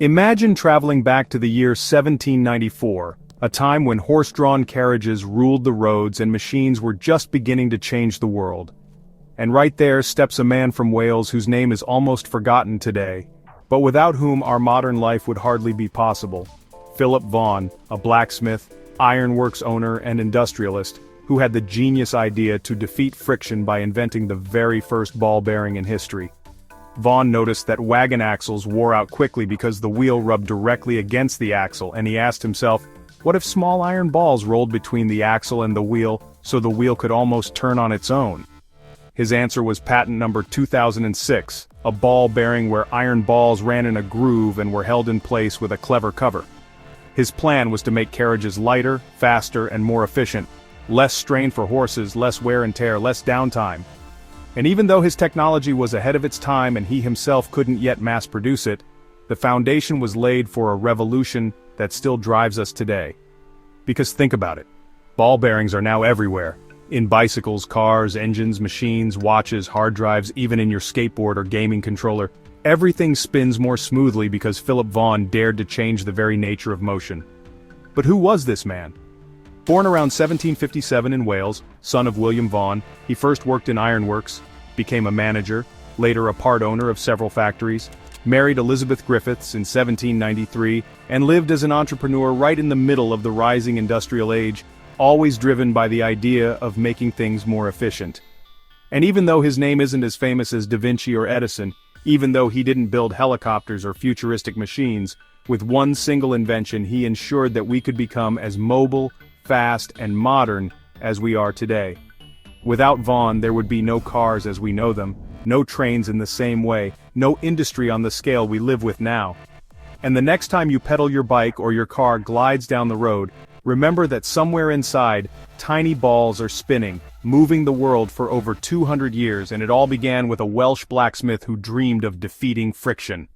Imagine traveling back to the year 1794, a time when horse-drawn carriages ruled the roads and machines were just beginning to change the world. And right there steps a man from Wales whose name is almost forgotten today, but without whom our modern life would hardly be possible. Philip Vaughan, a blacksmith, ironworks owner and industrialist, who had the genius idea to defeat friction by inventing the very first ball bearing in history. Vaughan noticed that wagon axles wore out quickly because the wheel rubbed directly against the axle, and he asked himself, what if small iron balls rolled between the axle and the wheel so the wheel could almost turn on its own? His answer was patent number 2006, a ball bearing where iron balls ran in a groove and were held in place with a clever cover. His plan was to make carriages lighter, faster, and more efficient, less strain for horses, less wear and tear, less downtime. And even though his technology was ahead of its time and he himself couldn't yet mass-produce it, the foundation was laid for a revolution that still drives us today. Because think about it. Ball bearings are now everywhere. In bicycles, cars, engines, machines, watches, hard drives, even in your skateboard or gaming controller. Everything spins more smoothly because Philip Vaughan dared to change the very nature of motion. But who was this man? Born around 1757 in Wales, son of William Vaughan, he first worked in ironworks, became a manager, later a part owner of several factories, married Elizabeth Griffiths in 1793, and lived as an entrepreneur right in the middle of the rising industrial age, always driven by the idea of making things more efficient. And even though his name isn't as famous as Da Vinci or Edison, even though he didn't build helicopters or futuristic machines, with one single invention he ensured that we could become as mobile, fast, and modern as we are today. Without Vaughan, there would be no cars as we know them, no trains in the same way, no industry on the scale we live with now. And the next time you pedal your bike or your car glides down the road, remember that somewhere inside, tiny balls are spinning, moving the world for over 200 years, and it all began with a Welsh blacksmith who dreamed of defeating friction.